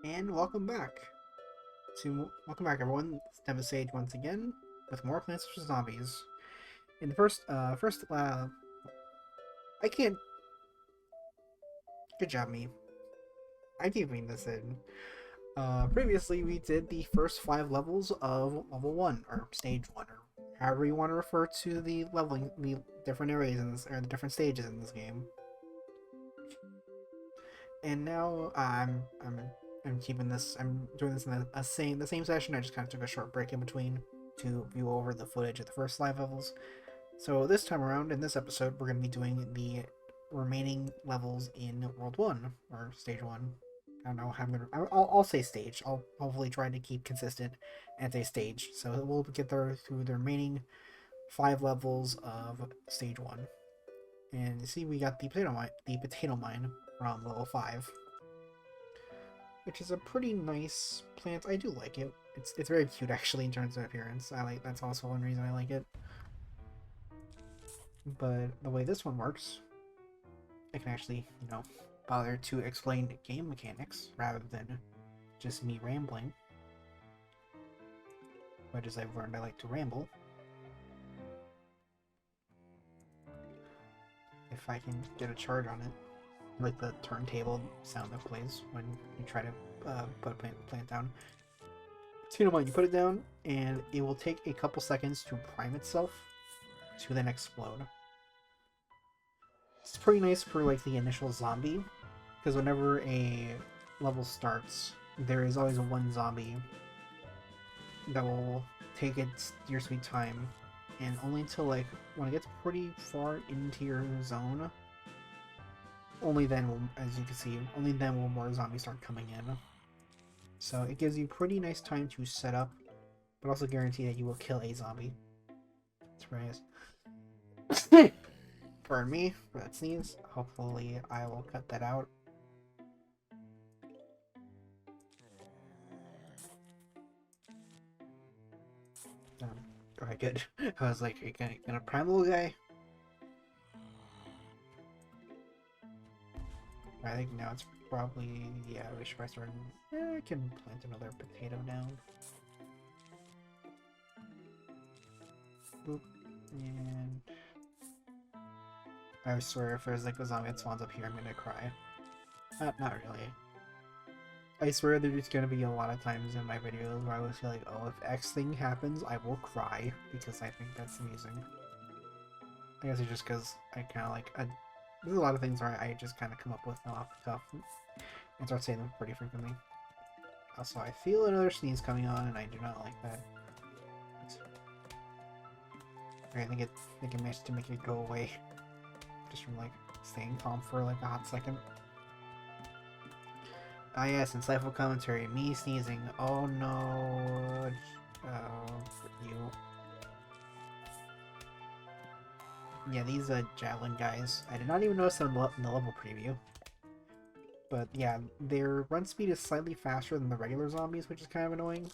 And welcome back everyone. It's Devastage once again with more Plants vs Zombies. In the I can't. Good job, me. I keep reading this in. Previously we did the first 5 levels of level 1 or stage 1 or however you want to refer to the different areas in this or the different stages in this game. And now I'm keeping this. I'm doing this in the same session. I just kind of took a short break in between to view over the footage of the first 5 levels. So this time around, in this episode, we're going to be doing the remaining levels in World 1 or Stage 1. I don't know how I'm gonna. I'll say stage. I'll hopefully try to keep consistent and say stage. So we'll get there through the remaining 5 levels of Stage 1. And you see, we got the potato mine from level 5, which is a pretty nice plant. I do like it. It's very cute actually in terms of appearance. That's also one reason I like it. But the way this one works, I can actually, bother to explain game mechanics rather than just me rambling. But as I've learned, I like to ramble. If I can get a charge on it, like the turntable sound that plays when you try to put a plant down. Potato mine, you put it down, and it will take a couple seconds to prime itself to then explode. It's pretty nice for like the initial zombie, because whenever a level starts, there is always one zombie that will take your sweet time, and only until like when it gets pretty far into your zone, only then will, as you can see, only then will more zombies start coming in. So it gives you pretty nice time to set up, but also guarantee that you will kill a zombie. It's very nice. Pardon me for that sneeze. Hopefully I will cut that out. Alright, good. I was like, are you gonna primal guy? I think now it's probably, yeah, we should probably start. I can plant another potato down. Boop. And I swear if there's like a zombie that spawns up here, I'm gonna cry. Not really. I swear there's gonna be a lot of times in my videos where I will feel like, oh, if X thing happens, I will cry because I think that's amusing. I guess it's just because I kind of like, there's a lot of things where I just kind of come up with them off the cuff and start saying them pretty frequently. Also, I feel another sneeze coming on, and I do not like that. Okay, I think it managed to make it go away, just from like staying calm for like a hot second. Ah yes, insightful commentary. Me sneezing. Oh no. You. Yeah, these javelin guys. I did not even notice them in the level preview. But yeah, their run speed is slightly faster than the regular zombies, which is kind of annoying.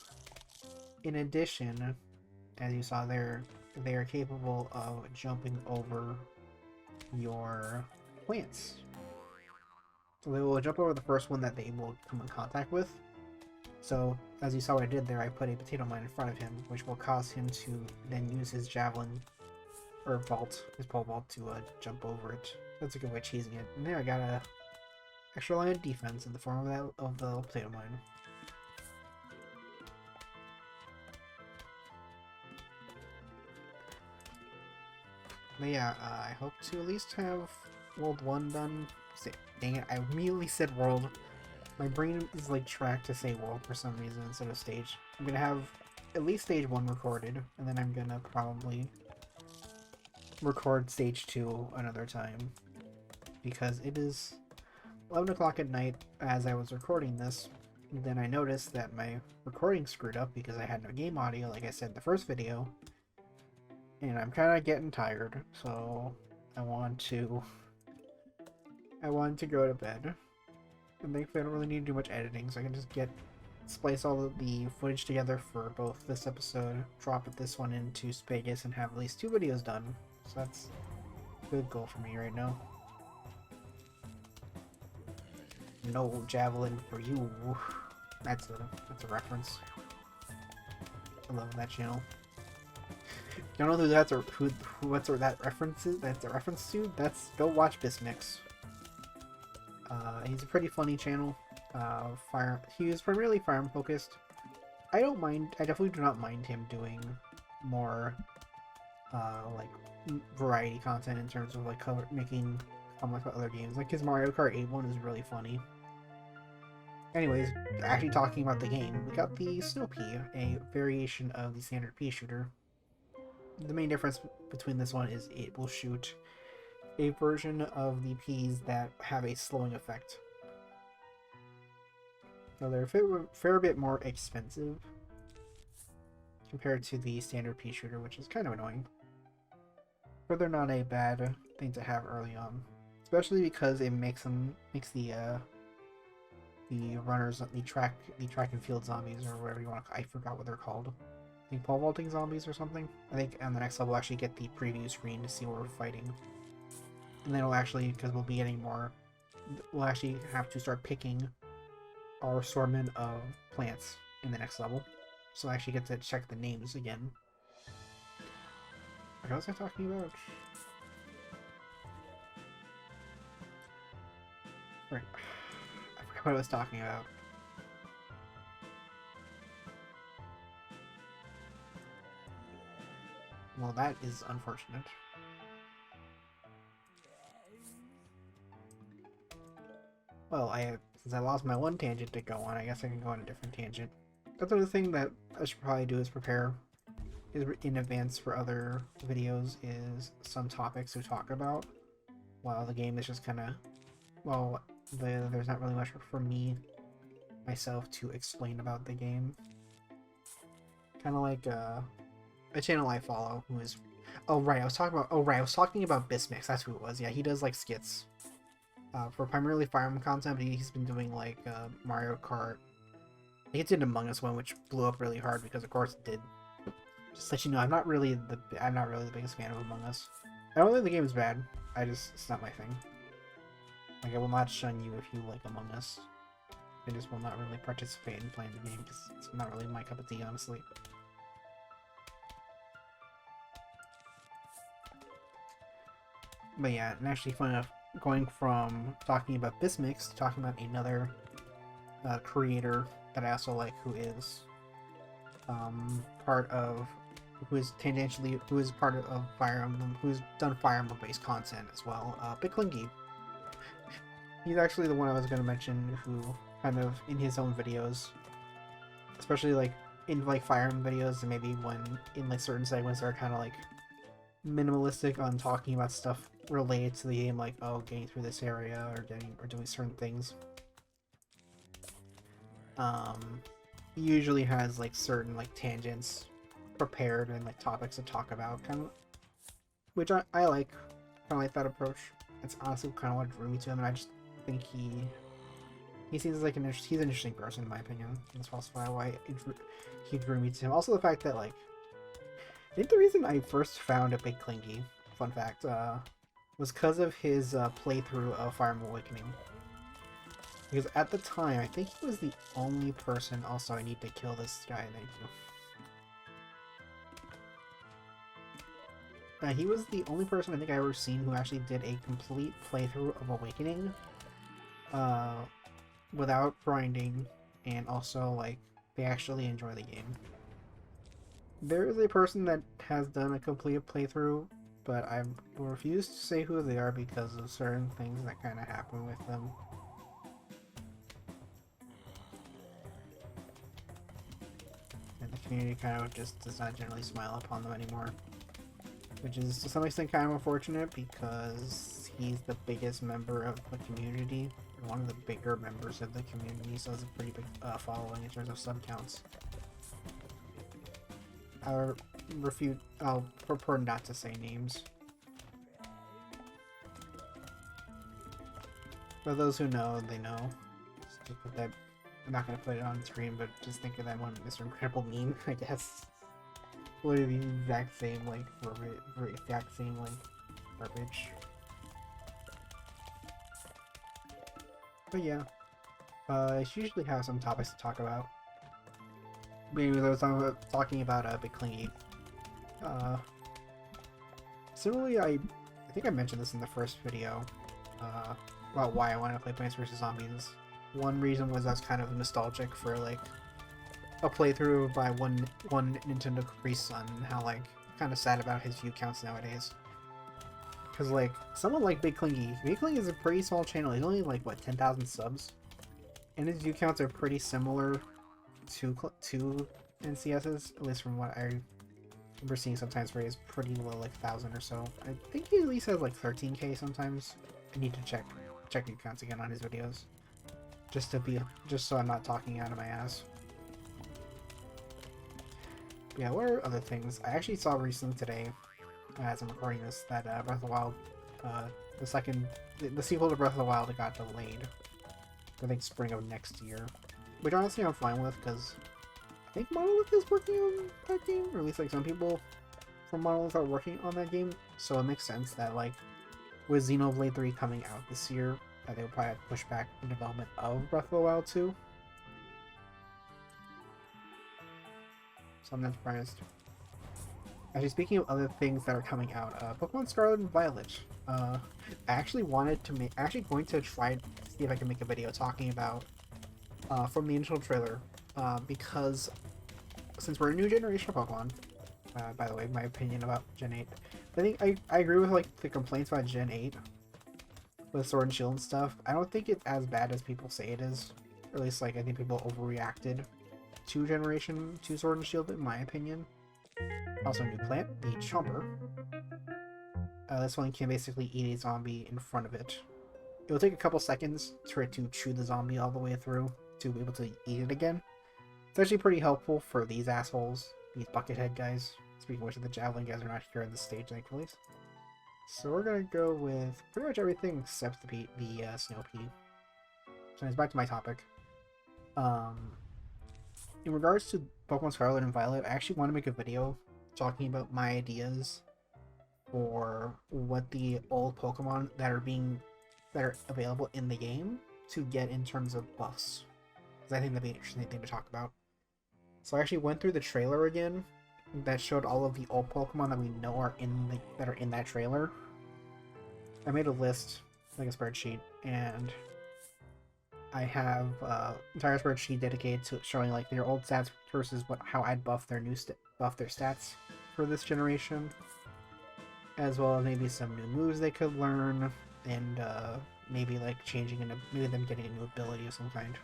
In addition, as you saw, they are capable of jumping over your plants. So they will jump over the first one that they will come in contact with. So, as you saw what I did there, I put a potato mine in front of him, which will cause him to then use his javelin, or his pole vault to jump over it. That's a good way of cheesing it. And there I got a extra line of defense in the form of the potato mine. But yeah, I hope to at least have World 1 done. Dang it, I immediately said World. My brain is like tracked to say World for some reason instead of Stage. I'm gonna have at least Stage 1 recorded, and then I'm gonna probably record Stage 2 another time. Because it is 11 o'clock at night as I was recording this. Then I noticed that my recording screwed up because I had no game audio like I said in the first video. And I'm kind of getting tired, so I want to go to bed. And thankfully I don't really need to do much editing, so I can just splice all of the footage together for both this episode, drop this one into Spagus, and have at least 2 videos done. So that's a good goal for me right now. No javelin for you. That's a reference. I love that channel. You don't know who that's or who what's that reference is? That's a reference to? That's go watch Bismix. He's a pretty funny channel. He was primarily farm focused. I don't mind. I definitely do not mind him doing more like variety content in terms of like making comments about other games. Like his Mario Kart 8 one is really funny. Anyways, actually talking about the game, we got the Snow Pea, a variation of the standard pea shooter. The main difference between this one is it will shoot a version of the peas that have a slowing effect. So they're a fair bit more expensive compared to the standard pea shooter, which is kind of annoying. But they're not a bad thing to have early on, especially because it makes the runners, the track and field zombies, or whatever you want to, I forgot what they're called. I think pole vaulting zombies or something. I think on the next level we'll actually get the preview screen to see what we're fighting. And then we'll actually, because we'll be getting more, we'll actually have to start picking our assortment of plants in the next level. So I actually get to check the names again. What was I talking about? Right. I forgot what I was talking about. Well, that is unfortunate. Well, since I lost my one tangent to go on, I guess I can go on a different tangent. That's another thing that I should probably do is prepare in advance for other videos is some topics to talk about. While the game is just kind of, well, there's not really much for me myself to explain about the game. Kind of like a channel I follow who is, I was talking about Bismix. That's who it was. Yeah, he does like skits for primarily Fire Emblem content, but he's been doing like Mario Kart. He did Among Us one, which blew up really hard because of course it did. Just to let you know, I'm not really the biggest fan of Among Us. I don't think the game is bad. It's not my thing. Like, I will not shun you if you like Among Us. I just will not really participate in playing the game because it's not really my cup of tea, honestly. But yeah, and actually fun enough, going from talking about Bismix to talking about another creator that I also like, who is part of Fire Emblem, who's done Fire Emblem based content as well. Bicklinggy. He's actually the one I was going to mention, who kind of in his own videos, especially like in like Fire Emblem videos, and maybe when in like certain segments are kind of like minimalistic on talking about stuff related to the game, like getting through this area or doing certain things. He usually has like certain like tangents prepared and like topics to talk about, kind of, which I like. Kind of like that approach. It's honestly kind of what drew me to him, and I just think he seems like he's an interesting person in my opinion. That's also why he drew me to him. Also the fact that like I think the reason I first found a Big Clingy, fun fact, was because of his playthrough of Fire Emblem Awakening. Because at the time, I think he was the only person. Also, I need to kill this guy. Thank you. He was the only person I think I ever seen who actually did a complete playthrough of Awakening, without grinding, and also like they actually enjoy the game. There is a person that has done a complete playthrough, but I will refuse to say who they are because of certain things that kind of happen with them. And the community kind of just does not generally smile upon them anymore. Which is to some extent kind of unfortunate because he's the biggest member of the community, one of the bigger members of the community, so it's a pretty big following in terms of sub counts. I'll prefer not to say names. For those who know, they know. Just put that, I'm not going to put it on screen, but just think of that one Mr. Incredible meme, I guess. Literally the exact same, like, garbage. But yeah. I usually have some topics to talk about. Maybe there was talking about Big Clingy. Uh, Similarly, I think I mentioned this in the first video about why I wanted to play Plants vs Zombies. One reason was I was kind of nostalgic for like a playthrough by one Nintendo Capri's son, and how like kind of sad about his view counts nowadays. Because like someone like Big Clingy is a pretty small channel. He's only like what 10,000 subs, and his view counts are pretty similar to NCS's, at least from what I remember seeing sometimes where he's pretty low, like 1,000 or so. I think he at least has like 13k sometimes. I need to check view counts again on his videos, just so I'm not talking out of my ass. Yeah, what are other things? I actually saw recently today, as I'm recording this, that Breath of the Wild, the sequel to Breath of the Wild got delayed. I think spring of next year, which honestly I'm fine with, because I think Monolith is working on that game, or at least like some people from Monolith are working on that game, so it makes sense that like with Xenoblade 3 coming out this year, that they would probably have to push back the development of Breath of the Wild 2. So I'm not surprised. Actually, speaking of other things that are coming out, Pokemon Scarlet and Violet. I actually going to try to see if I can make a video talking about from the initial trailer, because since we're a new generation of Pokemon, by the way, my opinion about Gen 8, I think I agree with like the complaints about Gen 8 with Sword and Shield and stuff. I don't think it's as bad as people say it is, or at least like I think people overreacted to Generation 2 Sword and Shield in my opinion. Also, a new plant, the Chomper. This one can basically eat a zombie in front of it. It will take a couple seconds for it to chew the zombie all the way through to be able to eat it again. It's actually pretty helpful for these assholes, these buckethead guys. Speaking of which, the Javelin guys are not here on the stage, thankfully. So we're gonna go with pretty much everything except the Snow Pea. So it's back to my topic. In regards to Pokemon Scarlet and Violet, I actually want to make a video talking about my ideas for what the old Pokemon that are available in the game to get in terms of buffs, because I think that'd be an interesting thing to talk about. So I actually went through the trailer again that showed all of the old Pokemon that we know are in that trailer. I made a list, like a spreadsheet, and I have entire spreadsheet dedicated to showing like their old stats versus how I'd buff their stats for this generation, as well as maybe some new moves they could learn, and maybe like maybe them getting a new ability of some kind.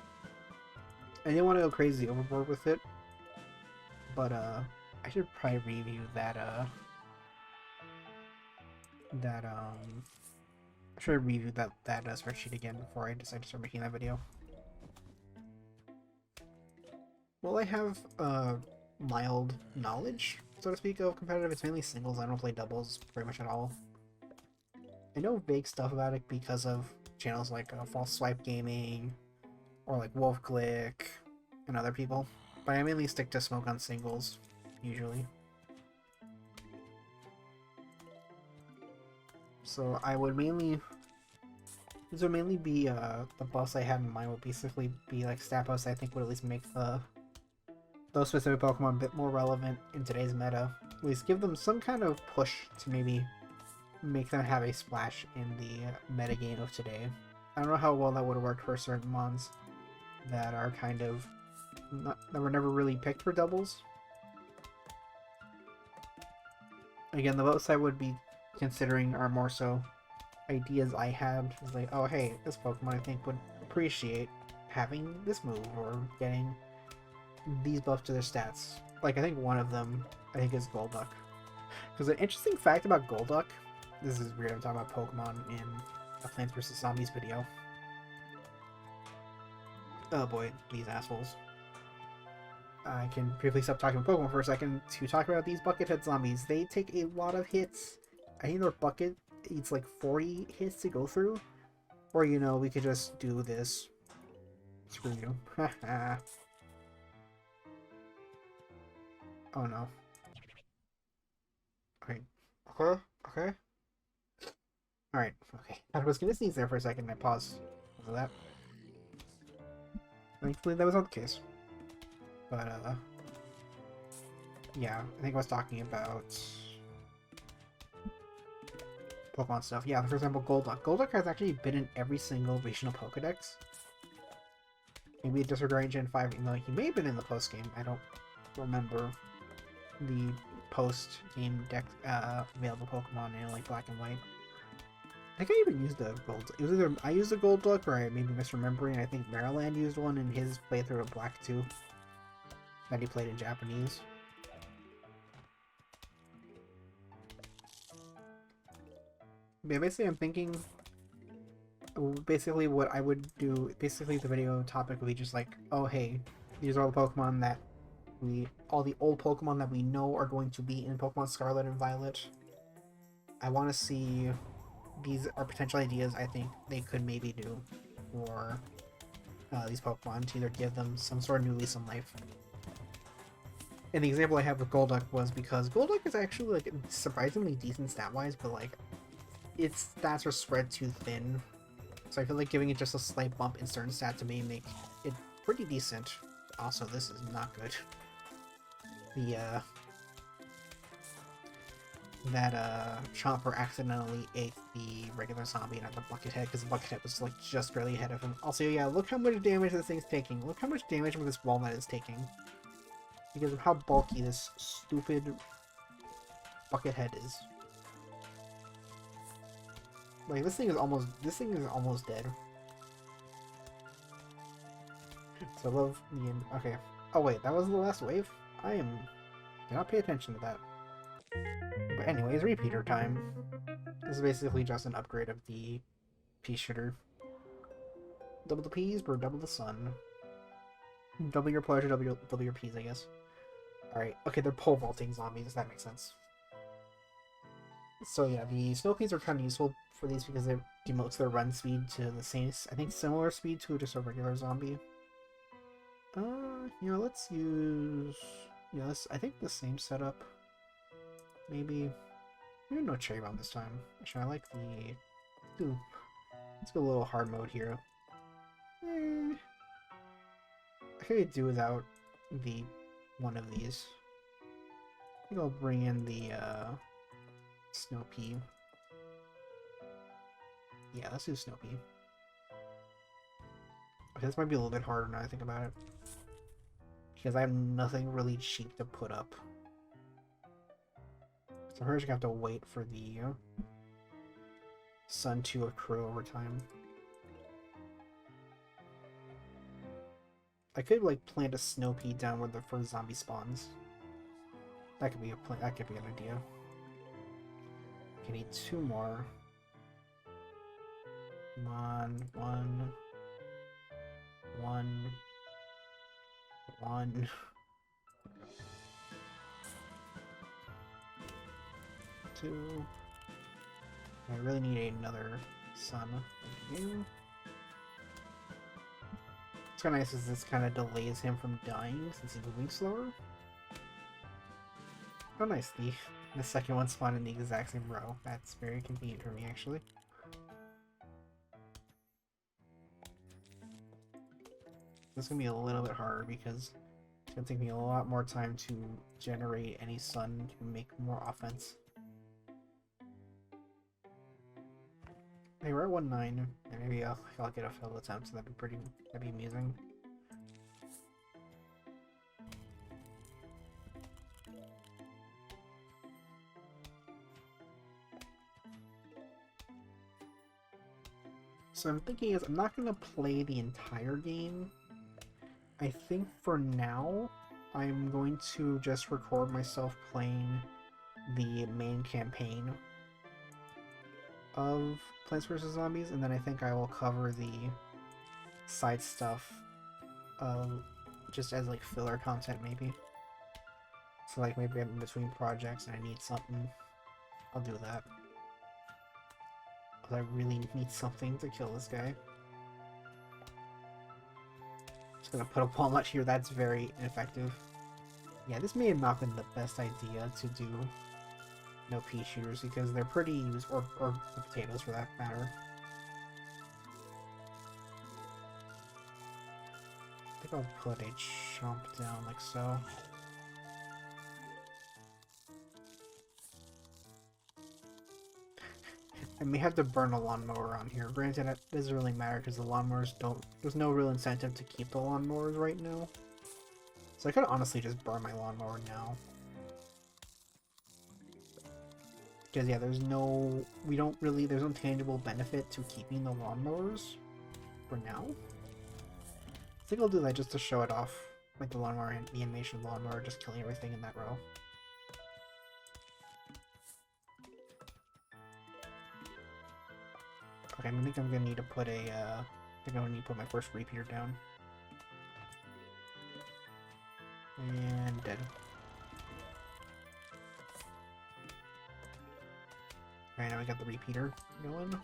I didn't want to go crazy overboard with it, but I should probably review that spreadsheet again before I decide to start making that video. Well, I have mild knowledge, so to speak, of competitive. It's mainly singles. I don't play doubles very much at all. I know vague stuff about it because of channels like False Swipe Gaming or like Wolf Glick and other people, but I mainly stick to Smoke on singles usually. So these would mainly be the buffs I had in mind would basically be like stat buffs I think would at least make those specific Pokemon a bit more relevant in today's meta. At least give them some kind of push to maybe make them have a splash in the metagame of today. I don't know how well that would have worked for certain mons that are kind of that were never really picked for doubles. Again, the votes I would be considering are more so ideas I had. It's like, oh hey, this Pokemon I think would appreciate having this move or getting these buffs to their stats. Like I think one of them is Golduck. Because an interesting fact about Golduck, this is weird, I'm talking about Pokemon in a Plants vs Zombies video. Oh boy, these assholes. I can briefly stop talking about Pokemon for a second to talk about these Buckethead zombies. They take a lot of hits. I think their bucket eats like 40 hits to go through. Or, you know, we could just do this. Screw you. Haha. Oh no. Okay. Okay. Alright, okay. I was gonna sneeze there for a second and I paused because of that. Thankfully, that was not the case. But, yeah, I think I was talking about Pokemon stuff. Yeah, for example, Golduck. Golduck has actually been in every single regional Pokedex. Maybe disregarding Gen 5, even though he may have been in the post-game. I don't remember the post-game deck available Pokemon in like Black and White. I think I even used the gold. It was either I used a Golduck or I may be misremembering. I think Maryland used one in his playthrough of Black 2 that he played in Japanese. But basically, I'm thinking. Basically, what I would do. Basically, the video topic would be just like, oh hey, these are all the Pokemon that all the old Pokemon that we know are going to be in Pokemon Scarlet and Violet. I want to see. These are potential ideas I think they could maybe do for these Pokemon to either give them some sort of new lease on life. And the example I have with Golduck was because Golduck is actually like surprisingly decent stat-wise, but like its stats are spread too thin. So I feel like giving it just a slight bump in certain stats may make it pretty decent. Also, this is not good. The Chomper accidentally ate the regular zombie, not the Buckethead, because the Buckethead was like just barely ahead of him. Also, yeah, look how much damage this thing's taking. Look how much damage this walnut is taking. Because of how bulky this stupid Buckethead is. Like, this thing is almost dead. So I love the end. Okay. Oh wait, that wasn't the last wave? Did not pay attention to that. But anyways, repeater time. This is basically just an upgrade of the pea shooter. Double the peas, or double the sun. Double your pleasure, double your peas, I guess. Alright, okay, they're pole vaulting zombies, that makes sense. So yeah, the snow peas are kind of useful for these because it demotes their run speed to the same, I think similar speed to just a regular zombie. You know, let's use... Yeah, I think the same setup. Maybe no cherry bomb this time. Actually, I like the... Ooh. Let's go a little hard mode here. I could do without one of these. I think I'll bring in the Snow Pea. Yeah, let's do Snow Pea. Okay, this might be a little bit harder now I think about it. Because I have nothing really cheap to put up. So I'm just gonna have to wait for the sun to accrue over time. I could like plant a snow pea down where the first zombie spawns. That could be an idea. Okay, need 2 more. Come on, 1. 2. I really need another sun. Thank you. What's kind of nice is this kind of delays him from dying since he's moving slower. Oh nice, the second one spawned in the exact same row. That's very convenient for me actually. This is gonna be a little bit harder because it's gonna take me a lot more time to generate any sun to make more offense. Hey, we're at 1-9. Maybe I'll get a failed attempt, so that'd be amusing. So I'm thinking I'm not gonna play the entire game. I think for now, I'm going to just record myself playing the main campaign of Plants vs. Zombies, and then I think I will cover the side stuff just as like filler content maybe. So like maybe I'm in between projects and I need something, I'll do that. But I really need something to kill this guy. Just gonna put a walnut here, that's very ineffective. Yeah, this may have not been the best idea to do no pea shooters because they're pretty used, or the potatoes for that matter. I'll put a chomp down like so. I may have to burn a lawnmower on here. Granted, it doesn't really matter because the lawnmowers don't... There's no real incentive to keep the lawnmowers right now. So I could honestly just burn my lawnmower now. Because yeah, there's no... We don't really... There's no tangible benefit to keeping the lawnmowers for now. I think I'll do that just to show it off. Like the lawnmower and the animation lawnmower just killing everything in that row. Okay, I think I'm gonna need to put a, I think I'm gonna need to put my first repeater down. And dead. Alright, now we got the repeater going.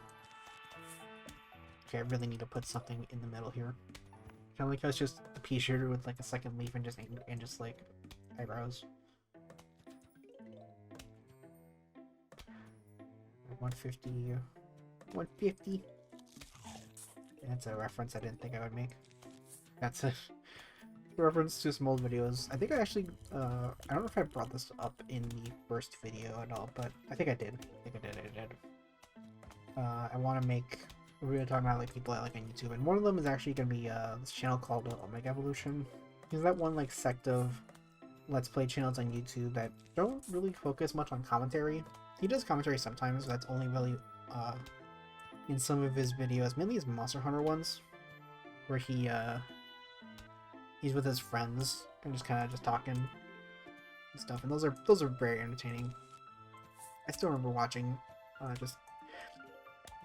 Okay, I really need to put something in the middle here. Kind of like it's just a pea shooter with like a second leaf and just like eyebrows. 150. 150. That's a reference I didn't think I would make. That's a reference to some old videos. I think I actually, I don't know if I brought this up in the first video at all, but I think I did. I did. I want to make, we're going to talk about like people I like on YouTube, and one of them is actually going to be this channel called Omega Evolution. He's that one like sect of Let's Play channels on YouTube that don't really focus much on commentary. He does commentary sometimes, but that's only really in some of his videos, mainly his Monster Hunter ones, where he he's with his friends and just kind of just talking and stuff, and those are very entertaining. I still remember watching just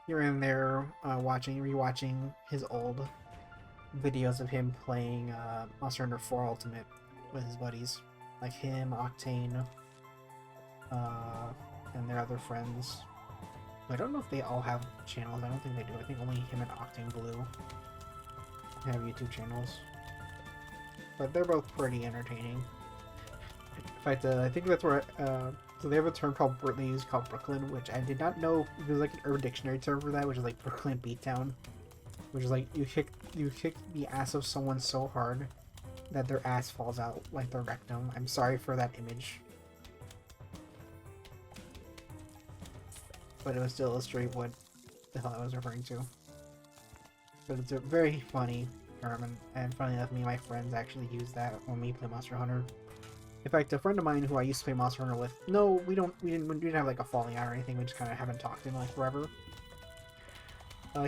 here and there, rewatching his old videos of him playing Monster Hunter 4 Ultimate with his buddies, like him, Octane, and their other friends. I don't know if they all have channels. I don't think they do. I think only him and Octane Blue have YouTube channels. But they're both pretty entertaining. In fact, I think that's where, so they have a term called, they use called Brooklyn, which I did not know there's like an Urban Dictionary term for that, which is like Brooklyn Beatdown. Which is like, you kick the ass of someone so hard that their ass falls out like their rectum. I'm sorry for that image. But it was to illustrate what the hell I was referring to. But it's a very funny term, and funny enough, me and my friends actually use that when we play Monster Hunter. In fact, a friend of mine who I used to play Monster Hunter with, no, we didn't have like a falling out or anything. We just kind of haven't talked in like forever.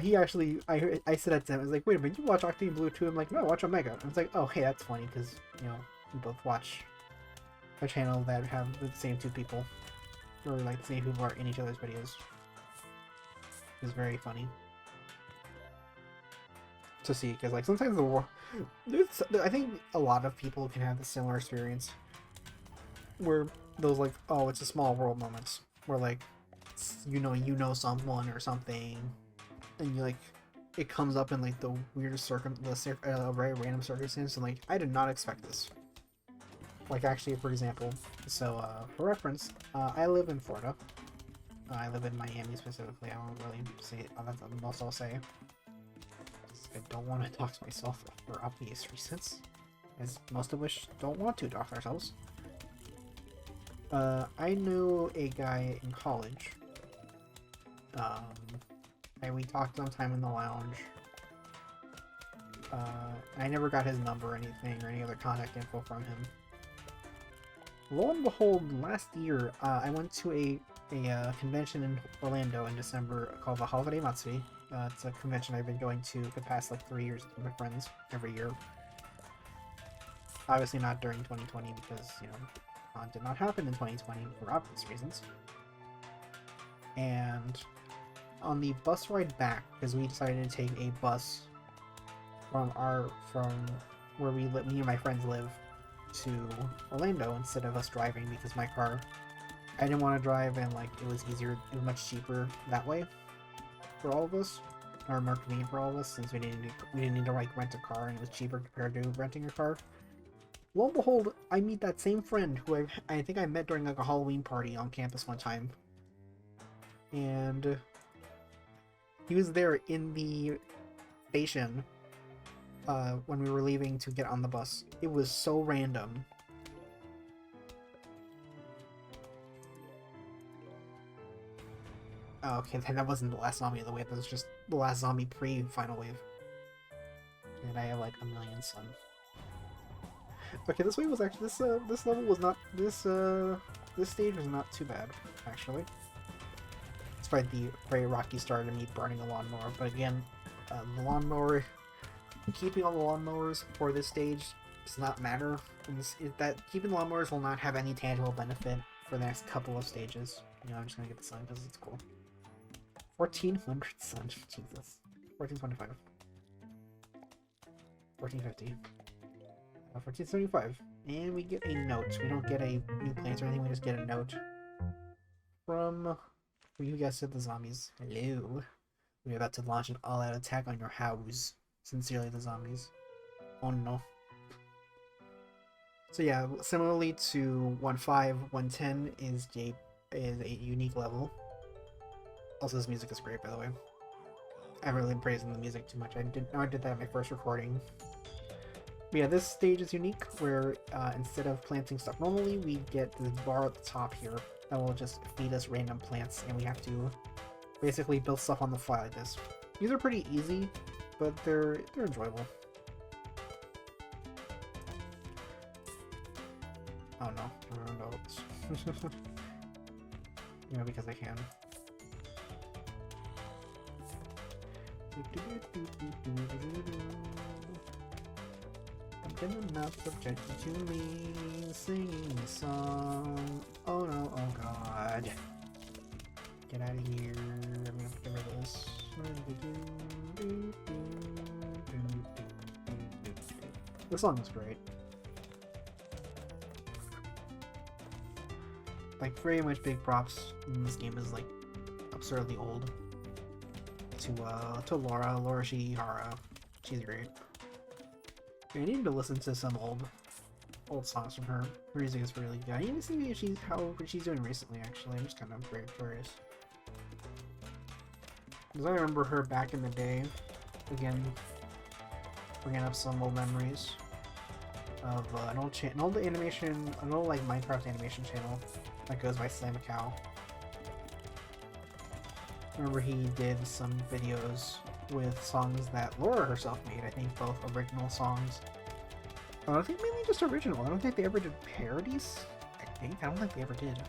He actually, I said that to him, I was like, wait a minute, you watch Octane Blue too? I'm like, no, I watch Omega. I was like, oh, hey, that's funny, because, you know, we both watch a channel that have the same two people. Or like the same people are in each other's videos. It's very funny to see, because like sometimes the war, I think a lot of people can have the similar experience where those like, oh, it's a small world moments where like, you know someone or something, and you like, it comes up in like the weirdest very random circumstance, and like, I did not expect this. Like actually, for example, so for reference, I live in Florida. I live in Miami specifically. I don't really say it. That's the most I'll say. I don't want to talk to myself for obvious reasons, as most of us don't want to talk to ourselves. I knew a guy in college. And we talked sometime in the lounge. I never got his number or anything, or any other contact info from him. Lo and behold, last year, I went to a convention in Orlando in December called the Holiday Matsuri. It's a convention I've been going to the past like 3 years with my friends every year. Obviously not during 2020 because, you know, it did not happen in 2020 for obvious reasons. And on the bus ride back, because we decided to take a bus from where me and my friends live to Orlando instead of us driving, because my car, I didn't want to drive, and like it was much cheaper that way for all of us, or more convenient for all of us, since we didn't need to like rent a car, and it was cheaper compared to renting a car. Lo and behold, I meet that same friend who I think I met during like a Halloween party on campus one time, and he was there in the station when we were leaving to get on the bus. It was so random. Oh, okay, that wasn't the last zombie of the wave. That was just the last zombie pre-final wave. And I have like a million sun. Okay, this wave was actually this level was not this stage was not too bad actually. Despite the very rocky start and me burning a lawnmower, but again, the lawnmower, keeping all the lawnmowers for this stage does not matter. That keeping lawnmowers will not have any tangible benefit for the next couple of stages. You know, I'm just gonna get the sun because it's cool. 1400 sun, Jesus. 1425. 1450. 1475. And we get a note. We don't get a new plants or anything, we just get a note from, you guessed it, the zombies. Hello. We're about to launch an all-out attack on your house. Sincerely, the zombies. Oh no. So yeah, similarly to 1.5, 1.10 is a unique level. Also, this music is great, by the way. I haven't really been praising the music too much. I did that at my first recording. But yeah, this stage is unique, where instead of planting stuff normally, we get this bar at the top here that will just feed us random plants, and we have to basically build stuff on the fly like this. These are pretty easy, but they're enjoyable. Oh no, I ruined notes. You know, because I can. I'm gonna not subject you to me singing a song. Oh no, oh god. Get out of here. I'm gonna have to get rid of this. The song is great. Like, very much big props. This game is like absurdly old. To Laura Shihara. She's great. I need to listen to some old songs from her. Her music is really good. I need to see if how she's doing recently. Actually, I'm just kind of very curious. Because I remember her back in the day. Again, bringing up some old memories of an old animation, an old like Minecraft animation channel that goes by Slamcow. Remember he did some videos with songs that Laura herself made. I think both original songs. Oh, I think mainly just original. I don't think they ever did parodies. I don't think they ever did.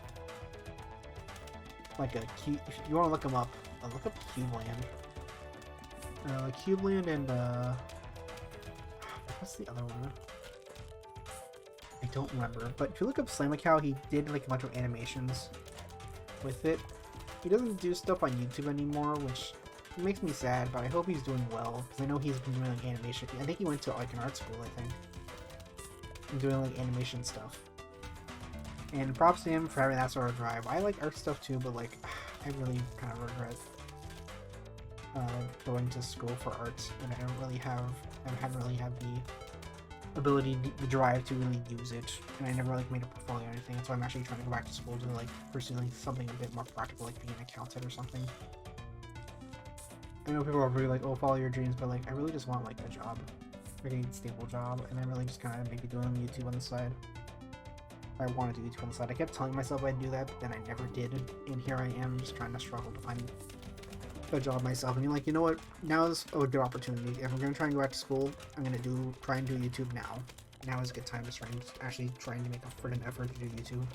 Like if you want to look them up, look up Cubeland. Cubeland and what's the other one? I don't remember. But if you look up Slamcow, he did like a bunch of animations with it. He doesn't do stuff on YouTube anymore, which makes me sad, but I hope he's doing well, because I know he's been doing like animation. I think he went to like an art school, I think. And doing like animation stuff. And props to him for having that sort of drive. I like art stuff too, but like, I really kind of regret going to school for art, and I hadn't really had the ability, the drive to really use it, and I never like made a portfolio or anything, so I'm actually trying to go back to school to like pursue like something a bit more practical, like being an accountant or something. I know people are really like, oh, follow your dreams, but like, I really just want like a job, like a stable job, and I'm really just kind of maybe doing YouTube on the side. I want to do YouTube on the side. I kept telling myself I'd do that, but then I never did, and here I am just trying to struggle to find a job myself. And you're like, you know what? Now is a good opportunity. If I'm gonna try and go back to school, I'm gonna try and do YouTube now. Now is a good time to start actually trying to make a friggin' effort to do YouTube.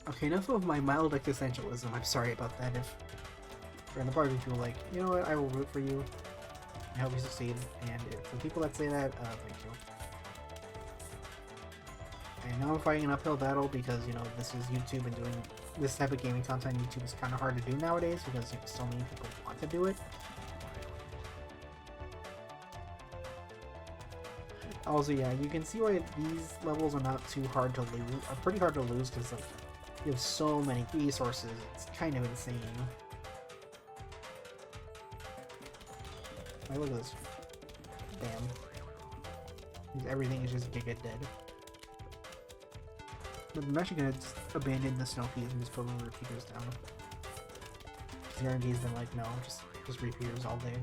Okay, enough of my mild existentialism. I'm sorry about that. If you're gonna probably feel like, you know what, I will root for you. I hope you succeed. And if the people that say that, thank you. I know I'm fighting an uphill battle because, you know, this is YouTube, and doing this type of gaming content on YouTube is kind of hard to do nowadays because so many people want to do it. Also, yeah, you can see why these levels are not too hard to lose, are pretty hard to lose because like, you have so many resources, it's kind of insane. Like, look at this. Damn. Everything is just giga dead. But I'm actually gonna just abandon the snow peas and just put little repeaters down. Guarantee's been like, no, just repeaters all day.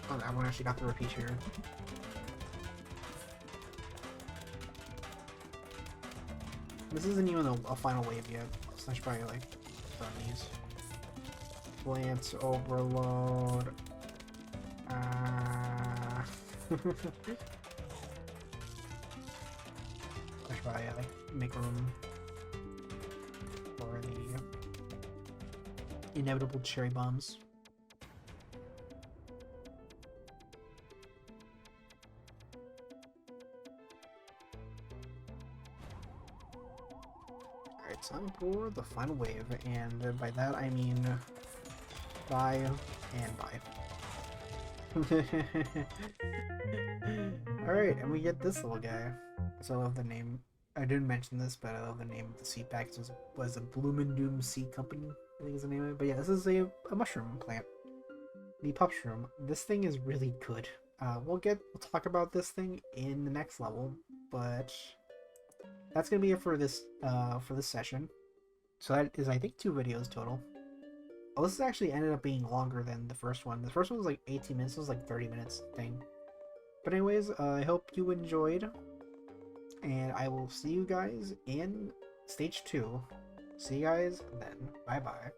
Oh, that one actually got the repeat here. This isn't even a final wave yet, so I should probably like burn these. Lance overload. I should probably like make room for the inevitable cherry bombs. Alright, time for the final wave, and by that I mean bye and bye. Alright, and we get this little guy. So I love the name. I didn't mention this, but I love the name of the seed pack. It was a Bloomendoom Seed Company, I think is the name of it. But yeah, this is a mushroom plant. The Pupshroom. This thing is really good. We'll talk about this thing in the next level, but that's gonna be it for this session. So that is, I think, 2 videos total. Oh, this actually ended up being longer than the first one. The first one was like 18 minutes. This was like 30 minutes thing. But anyways, I hope you enjoyed, and I will see you guys in stage 2. See you guys then. Bye bye.